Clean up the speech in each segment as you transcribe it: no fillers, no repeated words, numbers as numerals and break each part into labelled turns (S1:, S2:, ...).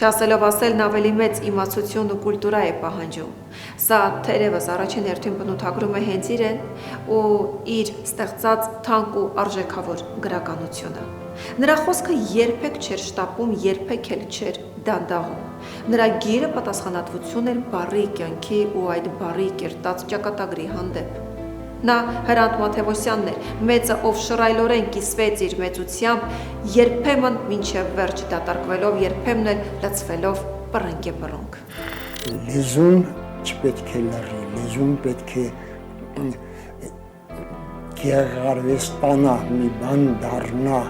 S1: Չասելով ասելն ավելի մեծ իմացություն ու կուլտուրա է պահանջում։ Սա թերևս առաջին հերթին բնութագրում է հենց իրեն ու իր ստեղծած թանկ ու արժեքավոր գրականությունը։ Նրա խոսքը երբեք չէր շտապում, երբեք էլ չէր դանդաղում։ Նրա գիրը պատասխանատվություն էր բարի կյանքի ու այդ բարի կերտած ճակատագրի հանդեպ։ Նա Հրանտ Մաթևոսյանն էր, մեծը, ով շռայլորեն կիսվեց իր մեծությամբ, երբեմն մինչև վերջ դատարկվելով, երբեմն էլ լցվելով պռնգեպռունգ։
S2: Լեզուն չպետք է լռի, լեզուն պետք է գեղարվեստանա, մի բան դառնա,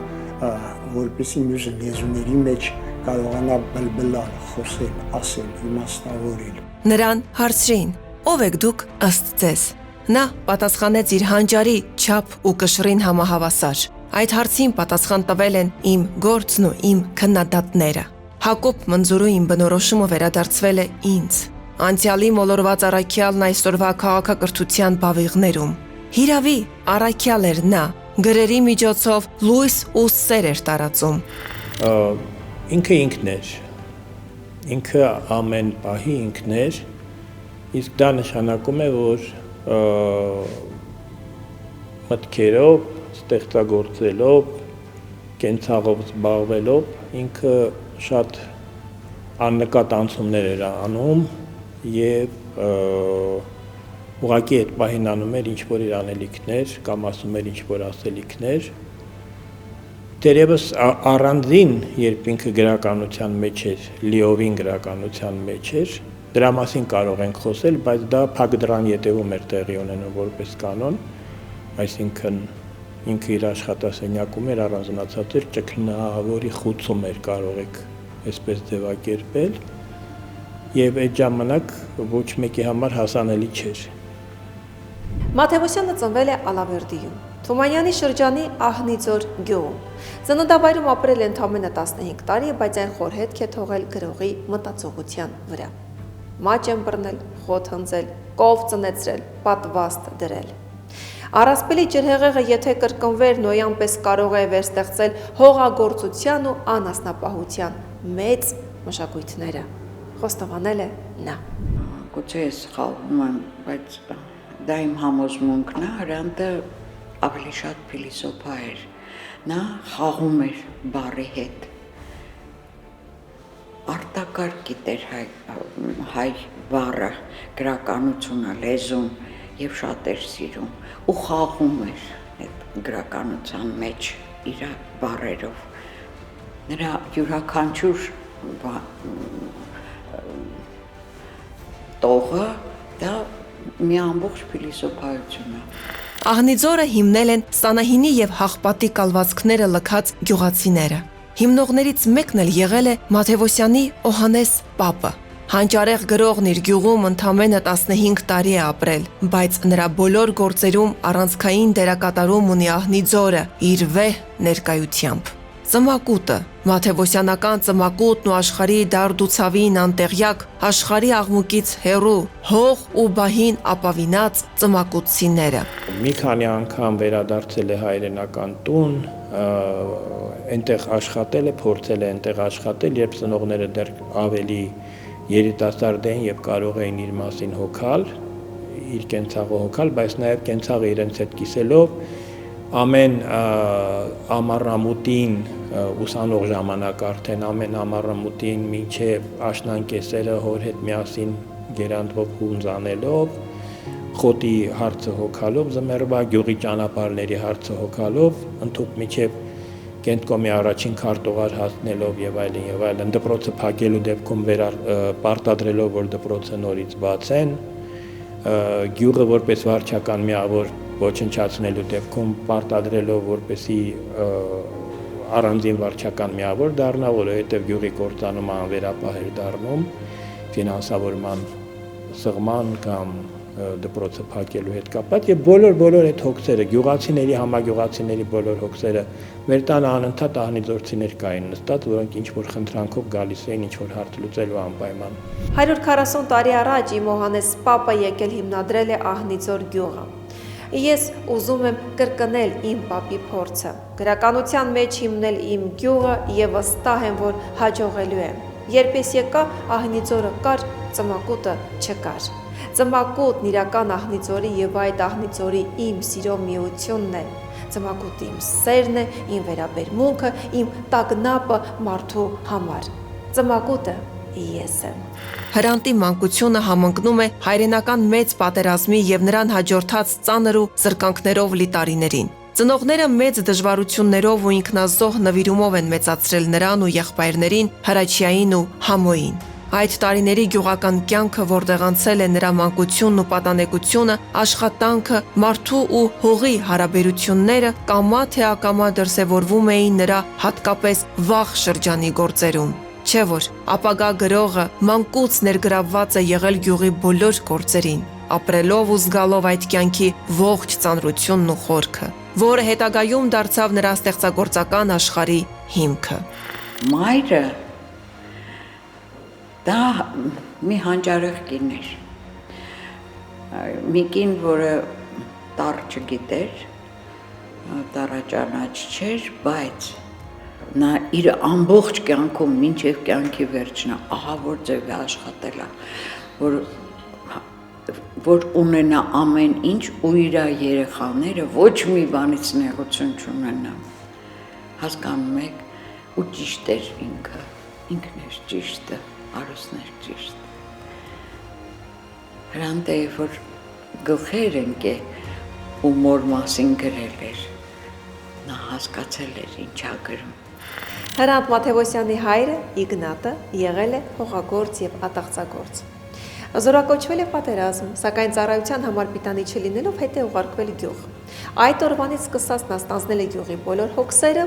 S2: որպեսզի մյուս լեզուների մեջ կարողանա բլբլալ, խոսել, ասել, իմաստավորել։
S3: Նրան հարցրին. ով եք դուք ըստ ձեզ։ Նա պատասխանեց իր հանճարի, չափ ու կշռին համահավասար։ Այդ հարցին պատասխան տվել են իմ գործն ու իմ քննադատները։ Հակոբ Մնձուրու իմ բնորոշումը վերադարձվել է ինձ։ Անցյալի մոլորված առաքյալն այսօրվա քաղաքակրթության բավիղներում։ Հիրավի, առաքյալ էր նա, գրերի միջոցով լույս ու սեր էր տարածում։
S4: Ինքը ինքն էր, ինքը ամեն պահի ինքն էր, իսկ դա նշանակում է, որ մտքերով, ստեղծագործելով, կենցաղով զբաղվելով, ինքը շատ աննկատ անցումներ էր անում և ուղղակի այդ պահին անում էր ինչ-որ իր անելիքներ կամ ասում էր ինչ-որ ասելիքներ։ Դերևս առանձին, երբ ինքը գրականության մեջ էր, լիովին գրականության մեջ էր, դրա մասին կարող ենք խոսել, բայց դա փակ դռան ետևում էր տեղի ունենում որպես կանոն, այսինքն ինքը իր աշխատասենյակում էր, առանձնացած էր, ճգնավորի խուցում էր, կարող եք այսպես ձևակերպել, և այդ ժամանակ ոչ մեկի համար հասանելի չէր։
S1: Մաթևոսյանը ծնվել է Ալավերդիում, Թումանյանի շրջանի Ահնիձոր գյուղում։ Ծննդաբայրում ապրել է ընդամենը 15 տարի, բայց այն խորհետք է թողել գրողի մտածողության վրա։ Մաճ են բռնել, խոտ հնձել, կով ծնեցրել, պատվաստ դրել։ Առասպելի ջրհեղեղը եթե կրկնվեր, Նոյան պես կարող է վերստեղծել հողագործության ու անասնապահության մեծ մշակույթները։ Խոստովանել է նա։
S5: Գուցե ես սխալվում եմ, բայց դա իմ համոզմունքն է, Հրանտը ավելի շատ փիլիսոփա էր։ Նա խաղում էր բառի հետ։ Արտակարգ գիտեր հայ բառը, գրականությունը, լեզուն և շատ էր սիրում ու խաղում էր այդ գրականության մեջ իր բառերով։ Նրա յուրաքանչյուր տողը դա մի ամբողջ փիլիսոփայություն է։
S3: Ահնիձորը հիմնել են Սանահինի և Հաղպատի կալվածքները լքած գյուղացիները։ Հիմնողներից մեկն էլ եղել է Մաթևոսյանի Օհանես պապը։ Հանճարեղ գրողն իր գյուղում ընդամենը 15 տարի է ապրել, բայց նրա բոլոր գործերում առանցքային դերակատարում ունի Ահնիձորը իր վեհ ներկայությամբ։ Ծմակուտը, Մաթևոսյանական ծմակուտն ու աշխարհի դարդուցավին անտեղյակ, աշխարհի աղմուկից հեռու, հող ու բահին ապավինած ծմակուտցիները։
S4: Մի քանի անգամ վերադարձել է հայրենական տուն, այնտեղ աշխատել է, փորձել է այնտեղ աշխատել, երբ ծնողները դեռ ավելի երիտասարդ էին և կարող էին իր մասին հոգալ, իր կենցաղը հոգալ, բայց նաև կենցաղը իրենց հետ կիսելով ամեն ամառամուտին ուսանող ժամանակ արդեն ամեն ամառամուտին մինչև աշնան կեսերը հոր հետ միասին գերանդվով հունձ անելով, խոտի հարցը հոգալով, զմերվա գյուղի ճանապարհների հարցը հոգալով, ընդհուպ մինչև Կենտկոմի առաջին քարտուղար հասնելով եւ այլն, դպրոցը փակելու դեպքում պարտադրելով, որ դպրոցը նորից բացեն, գյուղը որպես վարչական միավոր ոչնչացնելու դեպքում պարտադրելով, որպեսի առանձին վարչական միավոր դառնա, որովհետև գյուղի կործանումը անվերապահ էր դառնում ֆինանսավորման սղման կամ դպրոցը փակելու հետ կապված եւ բոլոր այդ հոգսերը, գյուղացիների, համագյուղացիների բոլոր հոգսերը մեր տանը անընդհատ ահնիձորցիներ կային նստած, որոնք ինչ-որ խնդրանքով գալիս էին ինչ-որ հարց լուծելու անպայման։
S1: 140 տարի առաջ իմ Օհանես պապը եկել հիմնադրել է Ահնիձոր գյուղը։ Ես ուզում եմ կրկնել իմ պապի փորձը, գրականության մեջ հիմնել իմ գյուղը եւ վստահ եմ, որ հաջողելու եմ։ Երբ ես եկա, ահնիձորը կար, ծմակուտը չկար։ Ծմակուտն իրական ահնիձորի եւ այդ ահնիձորի իմ սիրո միությունն է։ Ծմակուտը իմ սերն է, իմ վերաբերմունքը, իմ տագնապը մարդու համար։ Ծմակուտը ես եմ։
S3: Հրանտի մանկությունը համընկնում է հայրենական մեծ պատերազմի եւ նրան հաջորդած ծանր ու զրկանքներով լի տարիներին։ Ծնողները մեծ դժվարություններով ու ինքնազոհ նվիրումով են մեծացրել նրան ու եղբայրներին, Հրաչյային ու Համոյին։ Այդ տարիների գյուղական կյանքը, որտեղ անցել է նրա մանկությունն ու պատանեկությունը, աշխատանքը, մարդու ու հողի հարաբերությունները կամա թե ակամա դրսևորվում էին նրա հատկապես վաղ շրջանի գործերում։ Չէ որ ապագա գրողը մանկուց ներգրավված է եղել գյուղի բոլոր գործերին, ապրելով ու զգալով այդ կյանքի ողջ ծանրությունն ու խորքը, որը հետագայում դարձավ նրա ստեղծագործական աշխարհի հիմքը։
S5: Մայրը դա մի հանճարեղ կին էր, մի կին, որը տառ չգիտեր, տառաճանաչ չէր, բայց նա իր ամբողջ կյանքում մինչև կյանքի վերջնա ահա որ ձևի աշխատել է, որ ունենա ամեն ինչ ու իր երեխաները ոչ մի բանից նեղություն չունենա, հասկանում եք, ու ճիշտ էր ինքն էր ճիշտը, Արուսն էր ճիշտ։ Հրանտը որ գլխեր ենք ու մոր մասին գրել էր, նա հասկացել էր ինչա գրում։
S1: Հրանտ Մաթևոսյանի հայրը Իգնատը եղել է հողագործ եւ ատաղծագործ։ Զորակոչվել է պատերազմ, սակայն ծառայության համար պիտանի չլինելով հետ է ուղարկվել գյուղ։ Այդ օրվանից սկսած նա ստանձնել է գյուղի բոլոր հոգսերը,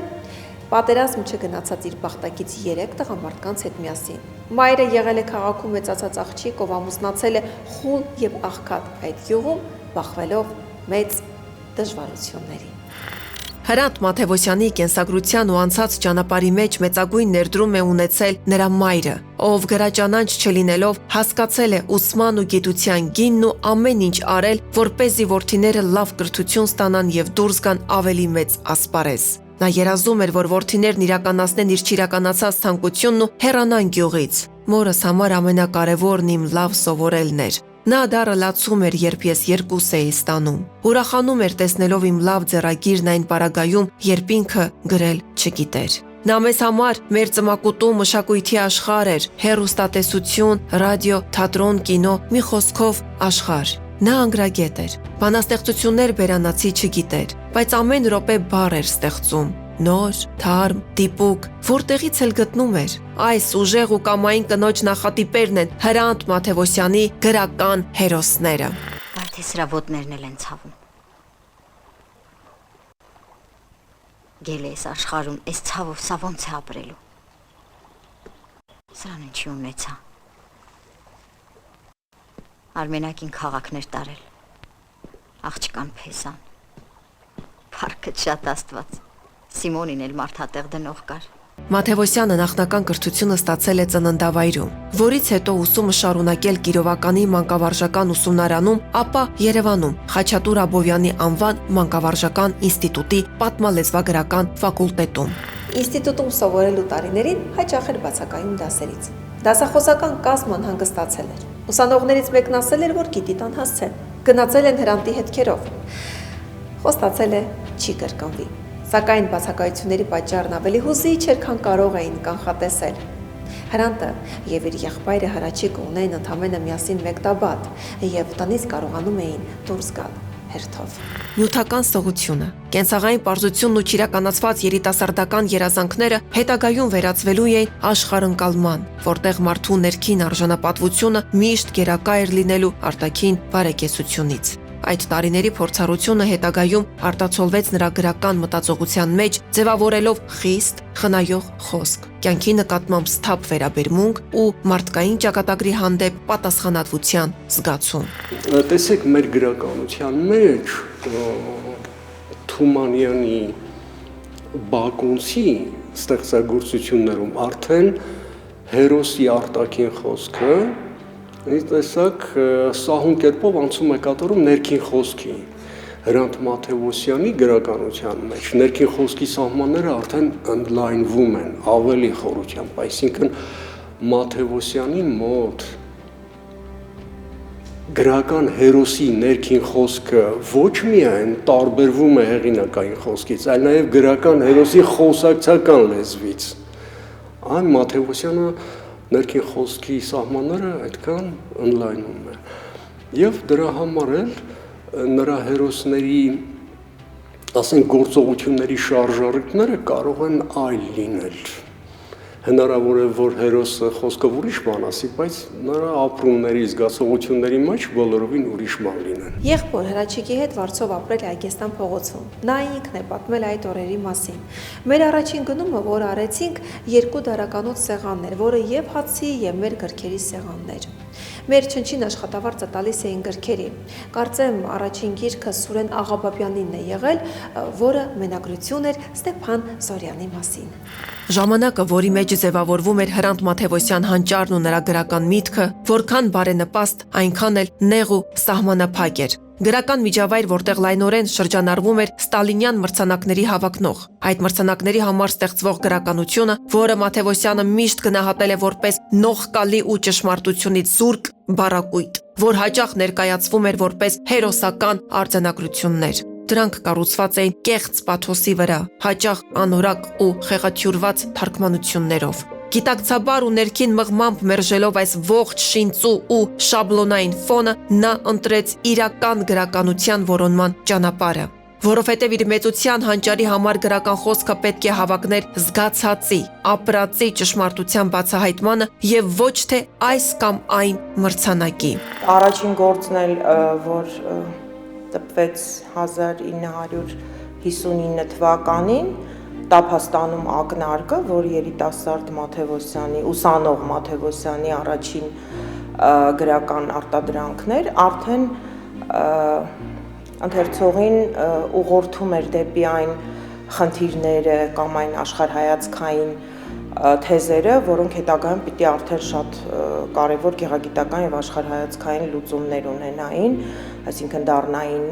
S1: պատերազմ չգնացած իր բախտակից 3 տղամարդկանց հետ միասին։ Մայրը եղել է քաղաքում մեծացած աղջիկ, ով ամուսնացել է խուլ եւ աղքատ այդ գյուղում, բախվելով մեծ դժվարությունների։
S3: Հրանտ Մաթևոսյանի կենսագրության ու անցած ճանապարհի մեջ մեծագույն ներդրում է ունեցել նրա մայրը, ով գրաճանանչ չլինելով հասկացել է ուսման ու գիտության գինն ու ամեն ինչ արել, որպեսզի որդիները լավ կրթություն ստանան եւ դուրս գան ավելի մեծ ասպարեզ։ Նա երազում էր, որ որդիներն իրականացնեն իր չիրականացած ցանկությունն ու հեռանան գյուղից։ Մորս համար ամենակարևորն իմ լավ սովորելն էր։ Նա դառը լացում էր, երբ ես 2 էի ստանում։ Ուրախանում էր տեսնելով իմ լավ ձեռագիրն այն պարագայում, երբ ինքը գրել չգիտեր։ Նա մեզ համար մեր ծմակուտու մշակույթի աշխարհ էր, հեռուստատեսություն, ռադիո, թատրոն, կինո, մի խոսքով աշխարհ։ Նա անգրագետ էր, բանաստեղծություններ բերանացի չգիտեր, բայց ամեն րոպե բառ էր ստեղծում, նոր, թարմ, դիպուկ, որտեղից էլ գտնում էր։ Այս ուժեղ ու կամային կնոջ նախատիպերն են Հրանտ Մաթևոսյանի գրական հերոսները։
S6: Բայց այս ռավոտներն էլ են ցավում։ Գելես աշխարհում այս ցավով սա ոնց է ապրելու։ Սրան ինչի ունեցա։ Արմենակին քաղաքներ տարել, աղջկան փեսան, պարքը շատ աստված, Սիմոնին էլ մարդատեղ դնող կար։
S3: Մաթևոսյանը նախնական կրթությունը ստացել է ծննդավայրում, որից հետո ուսումը շարունակել Կիրովականի մանկավարժական ուսումնարանում, ապա Երևանում Խաչատուր Աբովյանի անվան մանկավարժական ինստիտուտի պատմալեզվագրական ֆակուլտետում։
S1: Ինստիտուտում սովորելու տարիներին հաճախ էր բացակայում դասերից։ Դասախոսական կազման հանգստացել էր։ Ուսանողներից մեկն ասել էր, որ գիտի տան հասցեն։ Գնացել են Հրանտի հետքերով։ Խոստացել է չի կրկնվի։ Սակայն բացակայությունների պատճառն ավելի հուզիչ էր, քան կարող էին կանխատեսել։ Հրանտը եւ իր եղբայրը Հրաչիկը ունեին ընդամենը միասին 1 տաբատ եւ տնից կարողանում էին դուրս գալ հերթով։
S3: Նյութական սողությունը, կենցաղային պարզությունն ու չիրականացված երիտասարդական երազանքները հետագայում վերածվելու էին աշխարհընկալման, որտեղ մարդու ներքին արժանապատվությունը միշտ գերակա էր լինելու արտաքին բարեկեցությունից։ Այդ տարիների փորձառությունը հետագայում արտացոլվեց նրա գրական մտածողության մեջ, ձևավորելով խիստ, խնայող խոսք, կյանքի նկատմամբ սթափ վերաբերմունք ու մարդկային ճակատագրի հանդեպ պատասխանատվության զգացում։
S7: Տեսեք, մեր գրականության մեջ Թումանյանի Բակունցի ստեղծագործություններում արդեն հերոսի արտաքին խոսքը տեսակ սահուն կերպով անցում է կատարում ներքին խոսքի։ Հրանտ Մաթևոսյանի գրականության մեջ ներքին խոսքի սահմանները արդեն ընդլայնվում են ավելի խորությամբ, այսինքն Մաթևոսյանի մոտ գրական հերոսի ներքին խոսքը ոչ միայն տարբերվում է հեղինակային խոսքից, այլ նաև գրական հերոսի խոսակցական լեզվից։ Այն Մաթևոսյանը ներքին խոսքի սահմանները այդքան ընդլայնում է։ Եվ դրա համար էլ նրա հերոսների, ասենք, գործողությունների շարժառիթները կարող են այլ լինել։ Հնարավոր է, որ հերոսը խոսքով ուրիշ բան ասի, բայց նրա ապրումների, զգացողությունների մեջ բոլորովին ուրիշ բան լինեն։
S1: Եղբոր Հրաչիկի հետ Վարշավ ապրել է Այգեստան փողոցում։ Նա ինքն է պատմել այդ օրերի մասին։ Մեր առաջին գնումը, որ արեցինք, 2 դարականոց սեղանն էր, որը եւ հացի, եւ մեր գրքերի սեղանն էր։ Մեր չնչին աշխատավարձը տալիս էին գրքերի։ Կարծեմ առաջին գիրքը Սուրեն Աղաբաբյանինն է եղել, որը մենագրություն էր Ստեփան Զորյանի մասին։
S3: Ժամանակը, որի մեջ ձևավորվում էր Հրանտ Մաթևոսյան հանճարն ու նրա գրական միտքը, որքան բարենպաստ, այնքան էլ նեղ ու սահմանափակ էր։ Գրական միջավայր, որտեղ լայնորեն շրջանառվում էր Ստալինյան մրցանակների հավակնող։ Այդ մրցանակների համար ստեղծվող գրականությունը, որը Մաթևոսյանը միշտ գնահատել է որպես նողկալի ու ճշմարտությունից զուրկ բառակույտ, որ հաճախ ներկայացվում էր որպես հերոսական արձանագրություններ։ Դրանք կառուցված էին կեղծ պաթոսի վրա, հաճախ անորակ ու խեղաթյուրված թարգմանություններով։ Գիտակցաբար ու ներքին մղմամբ մերժելով այս ողջ շինծու ու շաբլոնային ֆոնը, նա ընտրեց իրական գրականության որոնման ճանապարհը, որովհետև իր մեծության հանճարի համար գրական խոսքը պետք է հավակներ զգացածի, ապրածի ճշմարտության բացահայտմանը եւ ոչ թե այս կամ այն մրցանակի։
S8: Առաջին գործն էլ, որ տպվեց 1959 թվականին, Տափաստանում ակնարկը, որ երիտասարդ Մաթևոսյանի, ուսանող Մաթևոսյանի առաջին գրական արտադրանքն էր, արդեն ընթերցողին ուղղորդում էր դեպի այն խնդիրները կամ այն աշխարհայացքային թեզերը, որոնք հետագայում պիտի արդեն շատ կարևոր գեղագիտական եւ աշխարհայացքային լուծումներ ունենային, այսինքն դառնային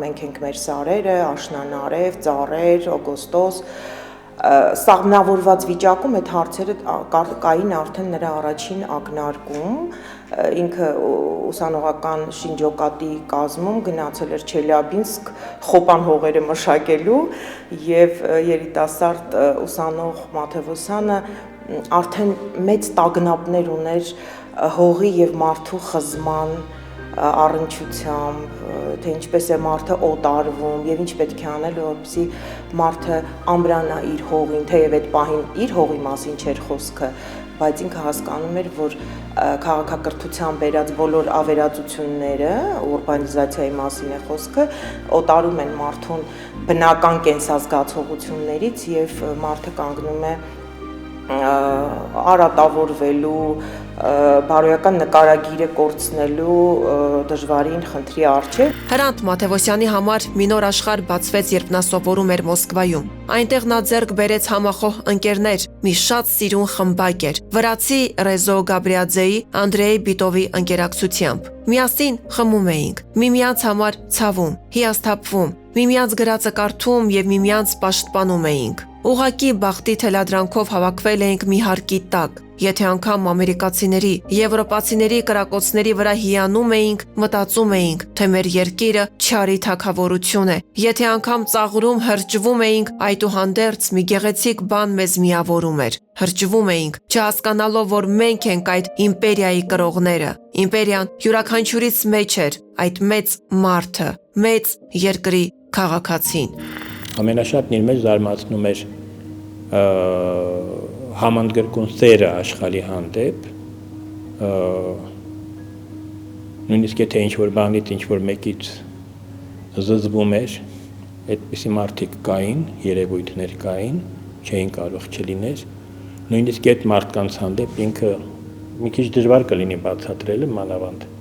S8: մենք ենք մեր սարերը, աշնանարև, ծառեր, օգոստոս, սաղմնավորված վիճակում այդ հարցերը կային արդեն նրա առաջին ակնարկում, ինքը ուսանողական շինջոկատի կազմում գնացել էր Չելյաբինսկ խոպան հողերը մշակելու եւ երիտասարդ ուսանող Մաթևոսյանը արդեն մեծ տագնապներ ուներ հողի եւ մարդու խզման առնչությամբ, թե ինչպես է մարդը օտարվում եւ ինչ պետք է անել, որպեսզի մարդը ամրանա իր հողին, թեև այդ պահին իր հողի մասին չէր խոսքը, բայց ինքը հասկանում էր, որ քաղաքակրթության բերած բոլոր ավերածությունները, ուրբանիզացիայի մասին է խոսքը, օտարում են մարդուն բնական կենսազգացողություններից եւ մարդը կանգնում է արատավորվելու, բարոյական նկարագիրը կորցնելու դժվարին խնդրի առջև։
S3: Հրանտ Մաթևոսյանի համար մի նոր աշխարհ բացվեց, երբ նա սովորում էր Մոսկվայում։ Այնտեղ նա ձեռք բերեց համախոհ ընկերներ, մի շատ սիրուն խմբակ էր, վրացի Ռեզո Գաբրիաձեի, Անդրեյ Բիտովի ընկերակցությամբ։ Միասին խմում էինք, միմյանց համար ցավում, հիասթափվում, միմյանց գրածը կարդում եւ միմյանց պաշտպանում էինք։ Ուղղակի բախտի թելադրանքով հավաքվել էինք մի հարկի տակ։ Եթե անգամ ամերիկացիների, եվրոպացիների կրակոցների վրա հիանում էինք, մտածում էինք, թե մեր երկիրը չարի թագավորություն է։ Եթե անգամ ծաղրում հրճվում էինք, այդուհանդերձ մի գեղեցիկ բան մեզ միավորում էր։ Հրճվում էինք, չհասկանալով, որ մենք ենք այդ իմպերիայի կրողները։ Իմպերիան յուրաքանչյուրից մեջ էր, այդ մեծ մարդը, մեծ երկրի քաղաքացին։
S4: Ամենաշատն իր մեջ զարմացնում էր համանդգրկուն սերը աշխարհի հանդեպ, նույնիսկ եթե ինչ-որ բանից, ինչ-որ մեկից զզվում էր, այդպիսի մարդիկ կային, երևույթներ կային, չէին կարող չլիներ, նույնիսկ այդ մարդկանց հանդեպ ինքը մի քիչ դժվար կլինի բացատրելը, մանավանդ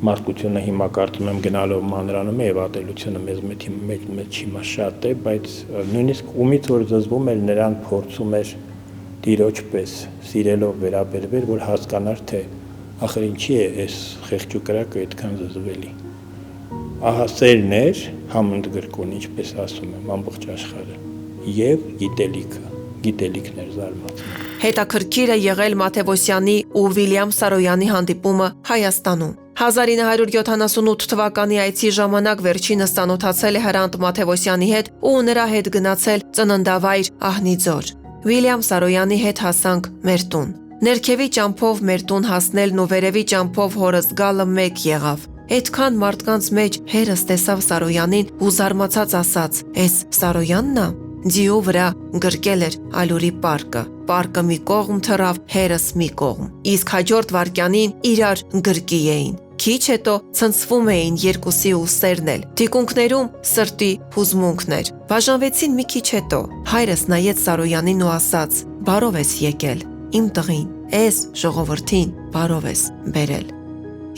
S4: մարդկությունը հիմա կարծում եմ գնալով մանրանում է եւ ատելությունը մեզ մեջ հիմա շատ է, բայց նույնիսկ ումից որ զզվում էր, նրան փորձում էր տիրոջ պես սիրելով վերաբերվել, որ հասկանար, թե ախր ինչի է այս խեղճու կրակը այդքան զզվելի։ Ահա սերն էր համընդգրկուն, ինչպես ասում եմ, ամբողջ աշխարհը եւ գիտելիքն էր զարմացնում։
S3: Հետաքրքիր է եղել Մաթևոսյանի ու Վիլյամ Սարոյանի հանդիպումը Հայաստանում։ 1978 թվականի այցի ժամանակ վերջինս ծանոթացել է Հրանտ Մաթևոսյանի հետ ու նրա հետ գնացել ծննդավայր Ահնիձոր։ Վիլյամ Սարոյանի հետ հասանք մեր տուն։ Ներքևի ճամփով մեր տուն հասնելն ու վերևի ճամփով հորս գալը մեկ եղավ։ Այդքան մարդկանց մեջ հերս տեսավ Սարոյանին ու զարմացած ասաց. «Էս Սարոյանն ա»։ Ձիու վրա գրկել էր ալյուրի պարկը։ Պարկը մի կողմ թռավ, հերս մի կողմ։ Իսկ հաջորդ վայրկյանին իրար գրկի էին։ Քիչ հետո ցնցվում էին երկուսի ուսերն էլ։ Թիկունքներում սրտի հուզմունքն էր։ Բաժանվեցին մի քիչ հետո։ Հայրս նայեց Սարոյանին ու ասաց. «Բարով ես եկել, իմ տղին, էս ժողովրդին բարով ես բերել»։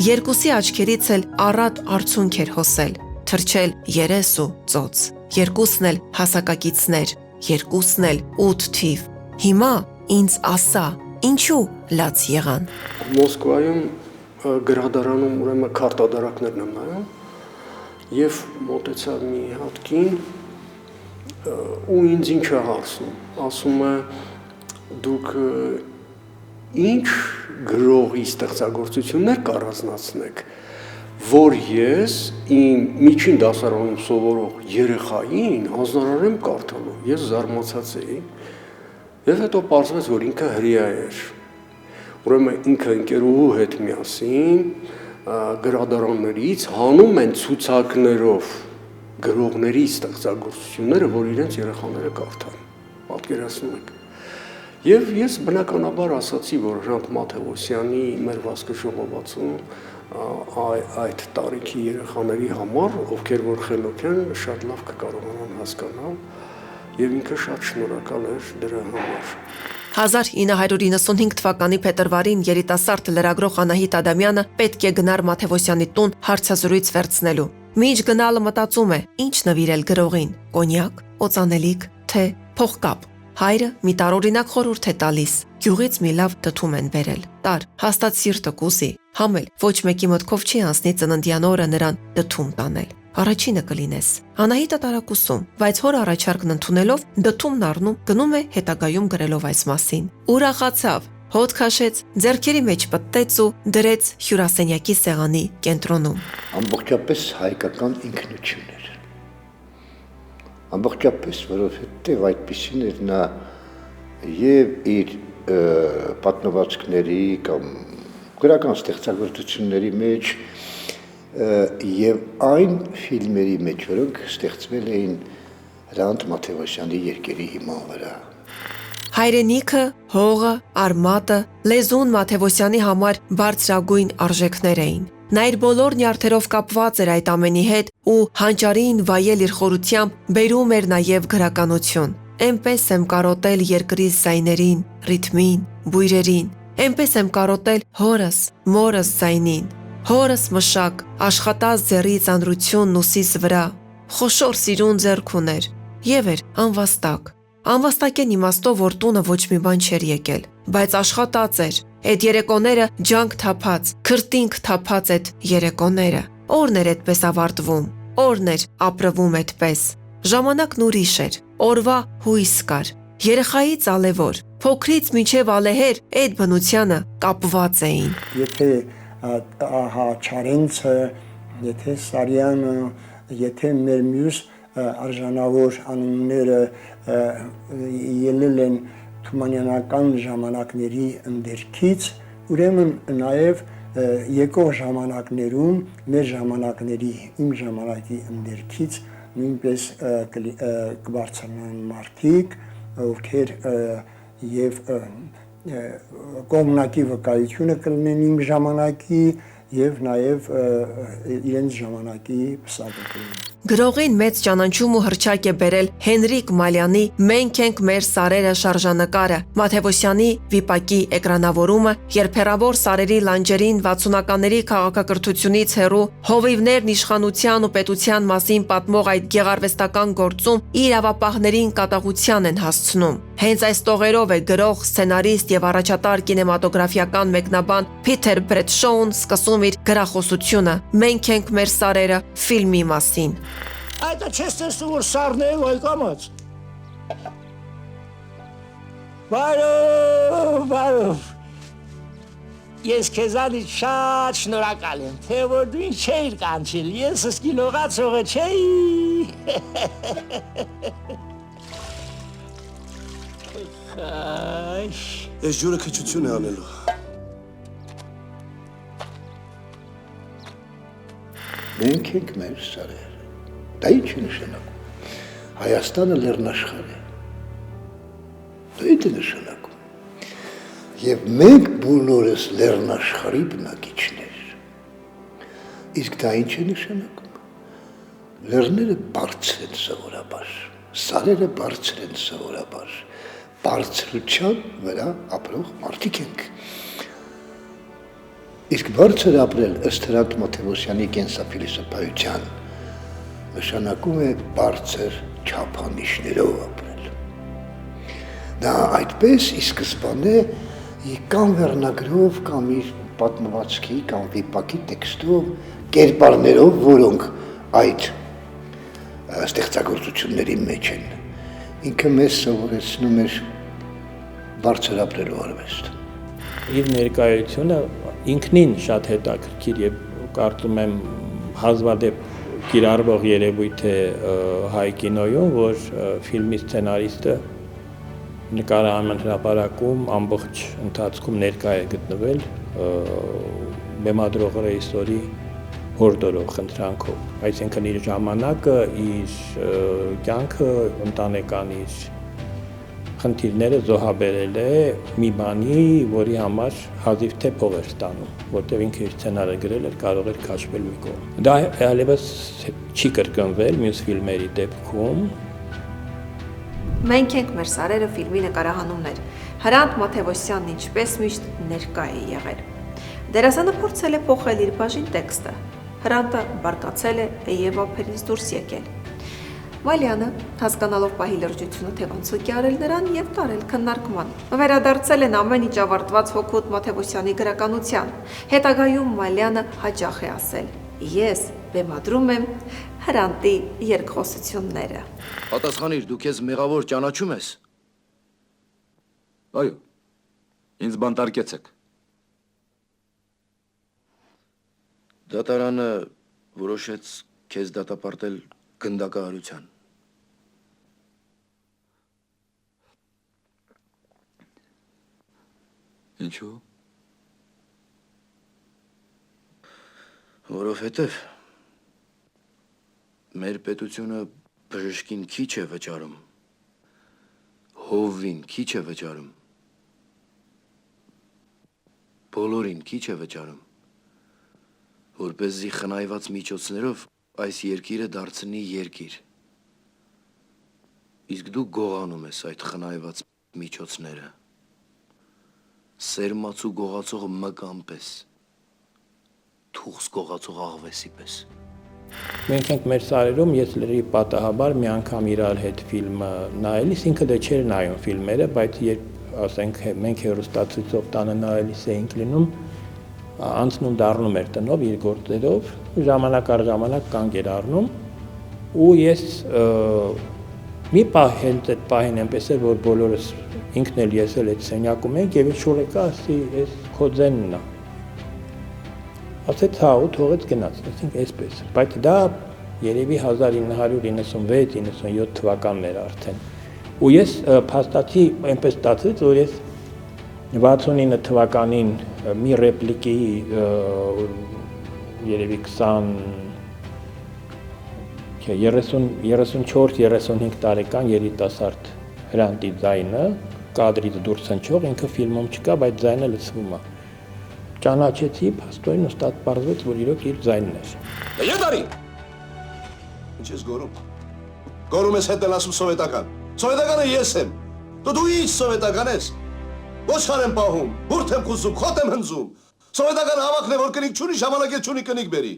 S3: Երկուսի աչքերից էլ առատ արցունք էր հոսել, թրջել երես ու ծոց։ Երկուսն էլ հասակակիցներ, երկուսն էլ 8 թիվ։ Հիմա ինձ ասա, ինչու լաց եղան։
S7: Մոսկվայում գրադարանում ուրեմն քարտադարակներն եմ նայում եւ մոտեցավ մի հատ կին ու ինձ ինչ է հարցնում, ասում է դուք ինչ գրողի ստեղծագործություններ կառանձնացնեք, որ ես իմ միջին դասարանում սովորող երեխային հանձնարարեմ կարդալու։ Ես զարմացած էի եւ հետո պարզվեց, որ ինքը հրեա էր։ Ուրեմն ինքը ընկերուհու հետ միասին գրադարաններից հանում են ցուցակներով գրողների ստեղծագործությունները, որ իրենց երեխաները կարդան։ Պատկերացնում եք։ Եվ ես բնականաբար ասացի, որ Հրանտ Մաթևոսյանի մեր վազքը ժողովածում այդ տարիքի երեխաների համար, ովքեր որ խելոք են, շատ լավ կկարողանան հասկանալ, եւ ինքը շատ շնորհակալ էր դրա համար։
S3: 1995 թվականի փետրվարին երիտասարդ լրագրող Անահիտ Ադամյանը պետք է գնար Մաթևոսյանի տուն հարցազրույց վերցնելու։ Մինչ գնալը մտածում է, ինչ նվիրել գրողին՝ կոնյակ, օծանելիք, թե փողկապ։ Հայրը մի տարօրինակ խորհուրդ է տալիս. գյուղից մի լավ դդում են բերել։ Տար, հաստատ սիրտը կուզի, համել ոչ մեկի մտքով չի անցնի ծննդյան օրը նրան դդում տանել։ Առաջինը կլինես։ Անահիտը տարակուսում, բայց հոր առաջարկն ընդունելով դդումն առնում, գնում է հետագայում գրելով այս մասին։ Ուրախացավ, հոտ քաշեց, ձեռքերի մեջ պտտեց ու դրեց հյուրասենյակի սեղանի կենտրոնում։
S9: Ամբողջապես հայկական ինքնություն էր։ Ամբողջապես, որովհետև այդպիսին էր նա եւ իր պատմվածքների կամ գրական ստեղծագործությունների մեջ եւ այն ֆիլմերի մեջ, որոնք ստեղծվել էին Հրանտ Մաթևոսյանի երկերի հիման վրա։
S3: Հայրենիքը, հողը, արմատը, լեզուն Մաթևոսյանի համար բարձրագույն արժեքներ էին։ Նա իր բոլոր նյարդերով կապված էր այդ ամենի հետ ու հանճարին վայել իր խորությամբ բերում էր նաև գրականություն։ Էնպես եմ կարոտել երկրի զայներին, ռիթմին, բույրերին, էնպես եմ կարոտել հորս, մորս զայնին, հորս մշակ, աշխատած ձեռի ծանրությունն ուսիս վրա, խոշոր սիրուն ձեռք ուներ, եւ էր անվաստակ։ Անվաստակեն իմաստով, որ տունը ոչ մի բան չէր եկել, բայց աշխատած էր։ Այդ երեկոները ջանք թափած, քրտինք թափած այդ երեկոները։ Օրն էր այդպես ավարտվում, օրն էր ապրվում այդպես։ Ժամանակն ուրիշ էր, օրվա հույս կար։ Երեխայից ալևոր, փոքրից մինչև ալեհեր այդ բնությանը կապված էին։
S2: Եթե ահա Չարենցը, եթե Սարյանը, եթե մեր մյուս արժանավոր անունները ելել են թումանյանական ժամանակների ընդերքից, ուրեմն նաև եկող ժամանակներում մեր ժամանակների, իմ ժամանակի ընդերքից նույնպես կբարձրանան մարդիկ, ովքեր եւ կողմնակի վկայությունը կլինեն իմ ժամանակի եւ նաեւ իրենց ժամանակի պսակը կլինեն։
S3: Գրողին մեծ ճանաչում ու հռչակ է բերել Հենրիկ Մալյանի «Մենք ենք մեր սարերը» շարժանկարը, Մաթևոսյանի վիպակի էկրանավորումը, երբ հեռավոր սարերի լանջերին 60-ականների քաղաքակրթությունից հեռու հովիվներն իշխանության ու պետության մասին պատմող այդ գեղարվեստական գործում իրավապահներին կատաղության են հասցնում։ Հենց այս տողերով է գրող, սցենարիստ եւ առաջատար կինեմատոգրաֆիական մեկնաբան Փիթեր Բրեդշոուն սկսում իր գրախոսությունը «Մենք ենք մեր սարերը» ֆիլմի մասին։
S10: Այդ չես տեսնում, որ սարն է ու այ կամաց։ Բարով։ Ես քեզանից շատ շնորհակալ եմ, թե որ դու ինձ չէիր կանչել, ես սկիլողացողը չէի։
S11: Ես ջուրը քչություն է անելու։
S9: Մենք ենք մեր սարերը։ Դա ինչ է նշանակում։ Հայաստանը լեռնաշխարհ է։ Դա ինչ է նշանակում։ Եվ մենք բոլորս լեռնաշխարհի բնակիչներ։ Իսկ դա ինչ է նշանակում։ Լեռները բարձր են սովորաբար, սարերը բարձր են սովորաբար, բարձրության վրա ապրող մարդիկ ենք։ Իսկ բարձր ապրել ըստ Հրանտ Մաթեոսյանի կենսափիլիսոփայության նշանակում է բարձր չափանիշներով ապրել։ Դա այդպես ի սկզբանե կամ վերնագրով, կամ իր պատմվածքի, կամ վիպակի տեքստով, կերպարներով, որոնք այդ ստեղծագործությունների մեջ են, ինքը մեզ սովորեցնում էր բարձր ապրելու արվեստ։
S4: Իր ներկայությունը ինքնին շատ հետաքրքիր եւ կարծում եմ հազվադեպ կիրառվող երևույթ է հայ կինոյում, որ ֆիլմի սցենարիստը նկարահանման հրապարակում ամբողջ ընթացքում ներկա է գտնվել բեմադրող ռեժիսորի հորդորով, խնդրանքով, այսինքն իր ժամանակը, իր կյանքը, ընտանեկան իր խնդիրները զոհաբերել է մի բանի, որի համար հազիվ թե փող էր ստանում, որտեղ ինքը իր սցենարը գրել էր, կարող էր քաշվել մի կողմ։ Դա այլևս չի կրկնվել մյուս ֆիլմերի դեպքում։
S1: Մենք ենք մեր սարերը ֆիլմի նկարահանումներ։ Հրանտ Մաթեոսյանն ինչպես միշտ ներկա է եղել։ Դերասանը փորձել է փոխել իր բաժին տեքստը։ Հրանտը բարկացել է եւ ափերից դուրս եկել։ Մալյանը, հասկանալով պահի լրջությունը, թե ոնց է արել նրան եւ տարել քննարկման։ Վերադարձել են ամեն ինչ ավարտված Հոկոտ Մաթեոսյանի գրականության։ Հետագայում Մալյանը հաճախ է ասել. «Ես բեմադրում եմ Հրանտի երկխոսությունները»։
S11: Պատասխանիր, դու քեզ մեղավոր ճանաչում ես։ Այո։ Ինձ բանտարկեցեք։ Դատարանը որոշեց քեզ դատապարտել գնդակահարության։ Ինչու՞։ Որովհետև մեր պետությունը բժշկին քիչ է վճարում, հովվին քիչ է վճարում, բոլորին քիչ է վճարում, որպեսզի խնայված միջոցներով այս երկիրը դարձնի երկիր։ Իսկ դու գողանում ես այդ խնայված միջոցները, սերմաց ու գողացող մկան պես, թուղս գողացող աղվեսի պես։
S4: Մենք ենք մեր սարերում, ես լրի պատահաբար մի անգամ իրար հետ ֆիլմը նայելիս, ինքը դե չէր նայում ֆիլմերը, բայց երբ ասենք մենք հեռուստացույցով տանը նայելիս էինք լինում, անցնում դառնում էր տնով իր գործերով, ժամանակ առ ժամանակ կանգ էր առնում, ու ես մի պահ հենց այդ պահին այնպես էր, որ բոլորս ինքն էլ ես էլ այդ սենյակում ենք եւ ինչ-որ եկա, ասի, «Էս քո ձենն է»։ Ասեց հա ու թողեց գնաց, ասենք այսպես, բայց դա երևի 1996-97 թվականներ արդեն։ Ու ես փաստացի այնպես ստացվեց, որ ես 69 թվականին մի ռեպլիկի երևի 34-35 տարեկան երիտասարդ Հրանտի ձայնը, կադրից դուրս հնչող, ինքը ֆիլմում չկա, բայց ձայնը լսվում է։ Ճանաչեցի, փաստորեն հստակ պարզվեց, որ իրոք իր ձայնն էր։
S11: Եդարի։ Ինչ ես գոռում։ Գոռում ես հետ էլ ասում սովետական։ Սովետականը ես եմ։ Դու ինչ սովետական ես։ Ոչխար եմ պահում, բուրդ եմ խուզում, խոտ եմ հնձում։ Սովետական հավաքն է, որ կնիկ չունի, ժամանակ էլ չունի կնիկ բերի։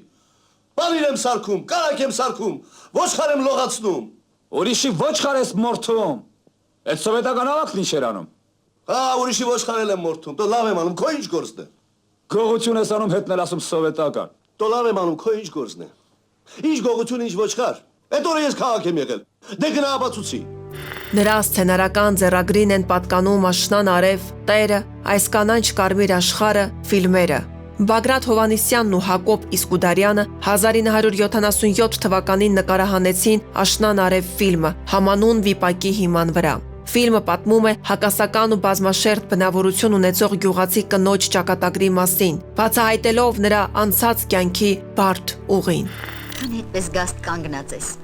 S11: Պանիր եմ սարքում, կարակ եմ սարքում, ոչխար եմ լողացնում։
S12: Ուրիշի ոչխար ես մորթում։ Այդ սովետական հավաքն ինչ էր անում։
S11: Հա, ուրիշի ոչխարել եմ մորթում, դու լավ եմ անում, քո ինչ գործն է։
S12: Գողություն ես անում, հետն էլ ասում սովետական։
S11: Դու լավ եմ անում, քո ինչ գործն է։ Ինչ գողություն, ինչ ոչխար։ Այդ օրը ես քաղաք եմ եղել։ Դե գնա ապացուցի։
S3: Նրա սցենարական ձեռագրին են պատկանում Աշնան արև, Տերը, Այս կանանչ կարմիր աշխարհը ֆիլմերը։ Բագրատ Հովանիսյանն ու Հակոբ Իսկուդարյանը 1977 թվականին նկարահանեցին Աշնան արև ֆիլմը համանուն վիպակի հիման վրա։ Ֆիլմը պատմում է հակասական ու բազմաշերտ բնավորություն ունեցող գյուղացի կնոջ ճակատագրի մասին, բացահայտելով նրա անցած կյանքի բարդ ուղին։
S6: Քան այդպես գաստ կանգնած ես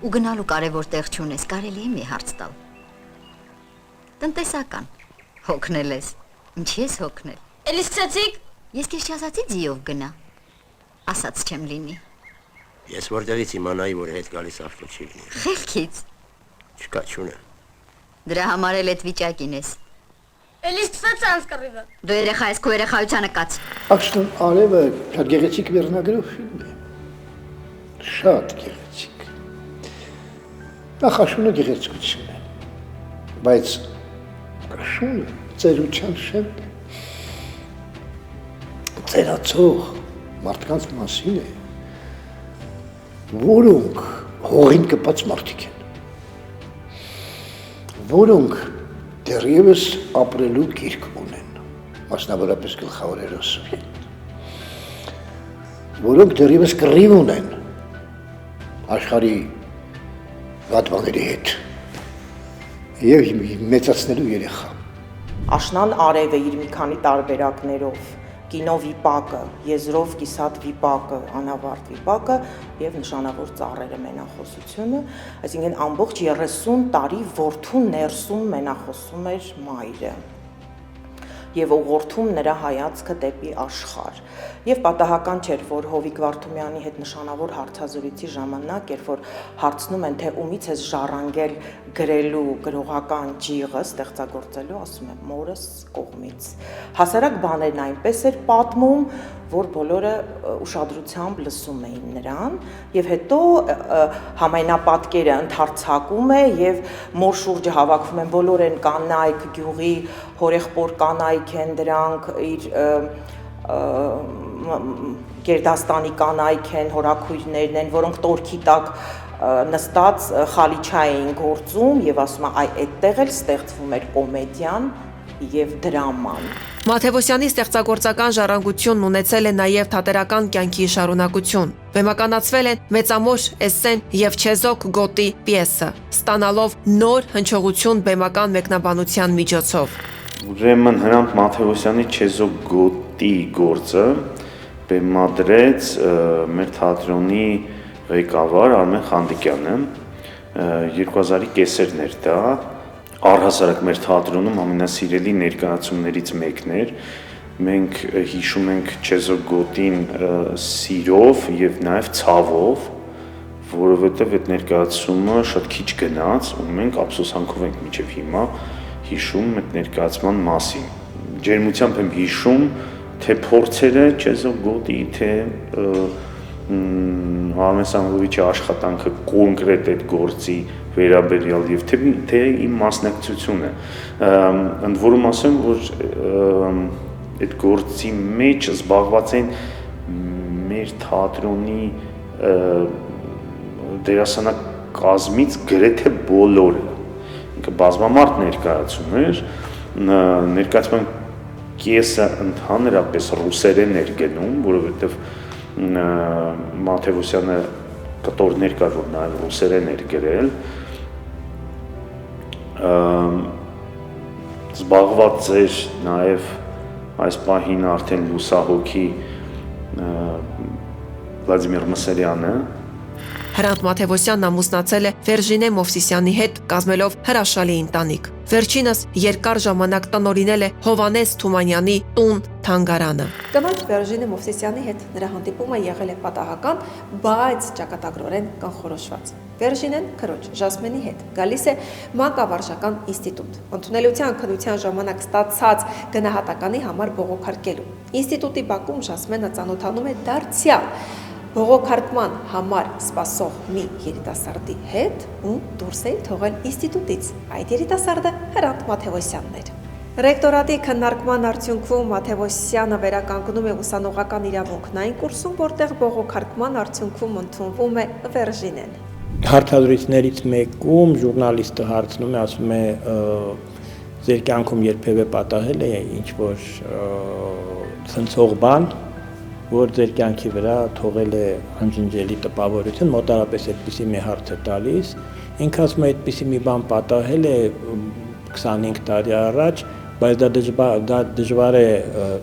S6: ու գնալու կարևոր տեղ չունես, կարելի է մի հարց տալ։ Տնտեսական հոգնել ես, ինչի ես հոգնել։
S13: Էլի սկսեցիք։
S6: Ես քեզ չասացի ձիով գնա, ասած չեմ լինի։
S14: Ես որտեղից իմանայի, որ հետ գալիս ավտո չի լինի։
S6: Խելքից։
S14: Չկա չունեմ։
S6: Դրա համար էլ այդ վիճակին ես։
S13: Էլի սկսեց անսկռիվը։
S6: Դու երեխա ես, քո երեխայությանը կաց։
S9: Աշնան արևը շատ գեղեցիկ վերնագրով ֆիլմ է։ Շատ գեղեցիկ։ Նախաշունը գեղեցկություն է, բայց շունը ծերության շենք է, ծերացող մարդկանց մասին է, որոնք հողին կպած մարդիկ են, որոնք դեռևս ապրելու գիրք ունեն, մասնավորապես գլխավոր հերոսը, որոնք դեռևս կռիվ ունեն աշխարհի վատ բաների հետ եւ մեծացնելու երեխա։
S8: Աշնան արևը իր մի քանի տարբերակներով, կինո վիպակը, եզրով կիսատ վիպակը, անավարտ վիպակը եւ նշանավոր ծառերը մենախոսությունը, այսինքն ամբողջ 30 տարի որդու ներսում մենախոսում էր մայրը եւ ուղղորդում նրա հայացքը դեպի աշխարհ։ Եվ պատահական չէր, որ Հովիկ Վարդումյանի հետ նշանավոր հարցազրույցի ժամանակ, երբ որ հարցնում են, թե ումից ես ժառանգել գրելու գրողական ջիղը ստեղծագործելու, ասում եմ մորս կողմից։ Հասարակ բաներն այնպես էր պատմում, որ բոլորը ուշադրությամբ լսում էին նրան, եւ հետո համայնապատկերը ընդարձակում է եւ մոր շուրջը հավաքվում են բոլոր են կանայք, գյուղի հորեղբոր կանայք են դրանք, իր Գերդաստանի կանայք են, հորաքույրներն են, որոնք տորքի տակ նստած խալիչա էին գործում եւ ասում եմ, այ այդտեղ էլ ստեղծվում էր կոմեդիան եւ դրաման։
S3: Մաթևոսյանի ստեղծագործական ժառանգությունն ունեցել է նաև թատերական կյանքի շարունակություն։ Բեմականացվել են Մեծամոր Էսսեն եւ Չեզոք Գոտի պիեսը, ստանալով նոր հնչողություն բեմական մեկնաբանության միջոցով։
S15: Ուրեմն Հրանտ Մաթևոսյանի Չեզոք Գոտի գործը բեմադրեց մեր թատրոնի ղեկավար Արմեն Խանդիկյանը 2000-ի կեսերն էր դա, առհասարակ մեր թատրոնում ամենասիրելի ներկայացումներից մեկն էր։ Մենք հիշում ենք Չեզոք Գոտին սիրով եւ նաեւ ցավով, որովհետեւ այդ ներկայացումը շատ քիչ գնաց ու մենք ափսոսանքով ենք մինչեւ հիմա հիշում այդ ներկայացման մասին։ Ջերմությամբ եմ հիշում թե փորձերը Չեզոք Գոտի, թե Արմեն Սամվելովիչի աշխատանքը կոնկրետ այդ գործի վերաբերյալ եւ թե իմ մասնակցությունը։ Ընդ որում ասեմ, որ այդ գործի մեջ զբաղված են մեր թատրոնի դերասանակազմից գրեթե բոլորը։ Ինքը բազմամարդ ներկայացում էր, ներկայացման կեսը ընդհանրապես ռուսերեն էր գնում, որովհետեւ Մաթևոսյանը կտորներ կար, որ նաև ռուսերեն էր գրել, զբաղված էր նաև այս պահին արդեն լուսահոգի Վլադիմիր Մսերյանը։
S3: Հրանտ Մաթևոսյանն ամուսնացել է Վերժինե Մովսիսյանի հետ, կազմելով հրաշալի ընտանիք։ Վերջինս երկար ժամանակ տնօրինել է Հովանես Թումանյանի տուն թանգարանը։
S1: Կանանց Վերժինե Մովսիսյանի հետ նրա հանդիպումը եղել է պատահական, բայց ճակատագրորեն կանխորոշված։ Վերժինեն քրոջ Ժասմենի հետ գալիս է մանկավարժական ինստիտուտ, ընդունելության քննության ժամանակ ստացած գնահատականի համար բողոքարկելու։ Ինստիտուտի բակում Ժասմենը ծանոթանում է դարձյալ բողոքարկման համար սպասող մի երիտասարդի հետ ու դուրս է թողել ինստիտուտից։ Այդ երիտասարդը Հրանտ Մաթևոսյանն էր։ Ռեկտորատի քննարկման արդյունքում Մաթևոսյանը վերականգնում է ուսանողական իրավունքն այն կուրսում, որտեղ բողոքարկման արդյունքում ընդունվում է Վերժինեն։
S4: Հարցազրույցներից մեկում ժուրնալիստը հարցնում է, ասում է, ձեր կյանքում երբևէ պատահել է ինչ-որ ցնցող բան, որ ձեր կյանքի վրա թողել է անջնջելի տպավորություն, մոտարապես այդպիսի մի հարց է տալիս։ Ինքը ասում է, այդպիսի մի բան պատահել է 25 տարի առաջ, բայց դա դժվար է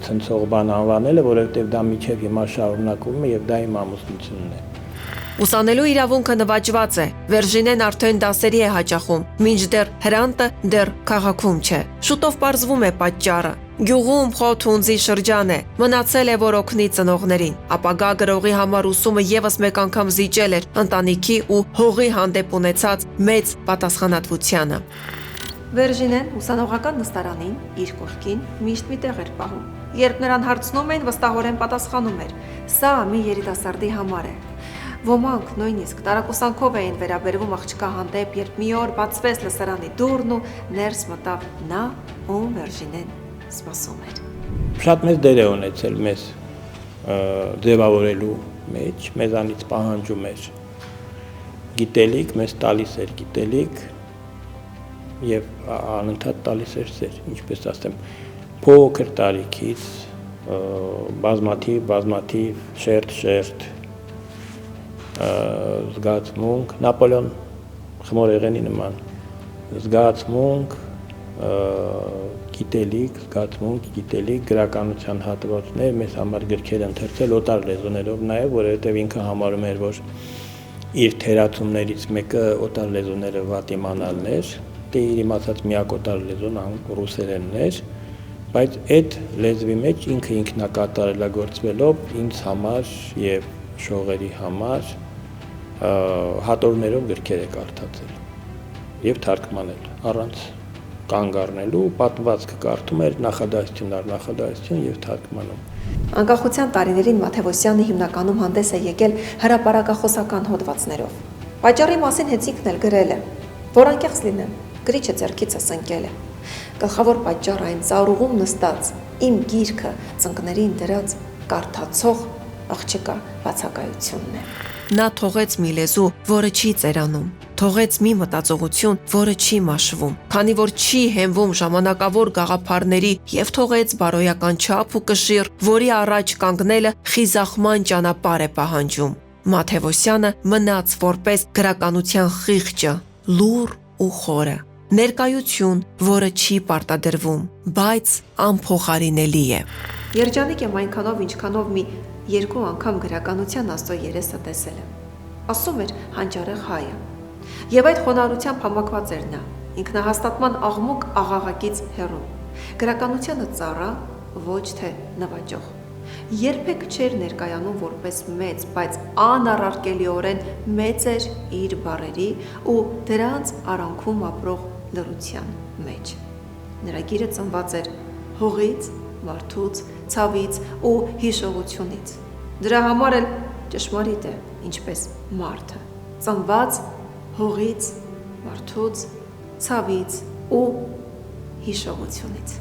S4: ցնցող բան անվանելը, որովհետև դա մինչև հիմա շարունակվում է եւ դա իմ ամուսնությունն է։
S3: Ուսանելու իրավունքը նվաճված է, Վերժինեն արդեն դասերի է հաճախում, մինչդեռ Հրանտը դեռ քաղաքում չէ։ Շուտով պարզվում է պատճառը։ Գյուղում խոթ հունձի շրջան է, մնացել է, որ օգնի ծնողներին։ Ապագա գրողի համար ուսումը եւս մեկ անգամ զիջել էր ընտանիքի ու հողի հանդեպ ունեցած մեծ պատասխանատվությանը։
S1: Վերժինեն ուսանողական նստարանին իր կողքին միշտ մի տեղ էր պահում։ Երբ նրան հարցնում էին, վստահորեն պատասխանում էր. «Սա մի երիտասարդի համար է»։ Ոմանք նույնիսկ տարակուսանքով էին վերաբերվում աղջկա հանդեպ, երբ մի օր բացվեց լսարանի դուռն ու ներս մտավ նա, ում Վերժինեն սպասում էր։
S4: Շատ մեծ դեր է ունեցել մեզ ձևավորելու մեջ, մեզանից պահանջում էր գիտելիք, մեզ տալիս էր գիտելիք եւ անընդհատ տալիս էր սեր, ինչպես ասեմ, փոքր տարիքից բազմաթիվ շերտ զգացմունք, Նապոլեոն խմորեղենի նման զգացմունք, գիտելիք, գրականության հատվածներ, մեզ համար գրքեր ընթերցել օտար լեզուներով նաև, որովհետև ինքը համարում էր, որ իր թերացումներից մեկը օտար լեզուները վատ իմանալն էր, դե իր իմացած միակ օտար լեզուն ռուսերենն էր, բայց այդ լեզվի մեջ ինքը ինքնակատարելագործվելով ինձ համար եւ շողերի համար հատորներով գրքեր է կարդացել եւ թարգմանել առանց կանգ առնելու, պատմվածքը կարդում էր նախադասություն եւ թարգմանում։
S1: Անկախության տարիներին Մաթևոսյանը հիմնականում հանդես է եկել հրապարակախոսական հոդվածներով։ Պատճառի մասին հենց ինքն էլ գրել է, որ անկեղծ լինեմ, գրիչը ձեռքիցս ընկել է։ Գլխավոր պատճառը այն ծառուղում նստած իմ գիրքը ծնկներին դրած կարդացող աղջկա բացակայությունն է։
S3: Նա թողեց մի լեզու, որը չի ծերանում, թողեց մի մտածողություն, որը չի մաշվում, քանի որ չի հենվում ժամանակավոր գաղափարների եւ թողեց բարոյական չափ ու կշիռ, որի առաջ կանգնելը խիզախման ճանապարհ է պահանջում։ Մաթևոսյանը մնաց որպես գրականության խիղճը, լուռ ու խորը, ներկայություն, որը չի պարտադրվում, բայց անփոխարինելի է։
S1: Երջանիկ եմ այնքանով, ինչքանով մի 2 անգամ գրականության աստծո երեսը տեսել եմ։ Ասում էր հանճարեղ հայը։ Եվ այդ խոնարհությամբ համակված էր նա, ինքնահաստատման աղմուկ աղաղակից հեռու։ Գրականությանը ծառա, ոչ թե նվաճող։ Երբեք չէր ներկայանում որպես մեծ, բայց անառարկելիորեն մեծ էր իր բառերի ու դրանց արանքում ապրող լռության մեջ։ Նրա գիրը ծնված էր հողից, մարդուց, ցավից ու հիշողությունից։ Դրա համար էլ ճշմարիտ է, ինչպես մարդը, ծնված հողից, մարդուց, ցավից ու հիշողությունից։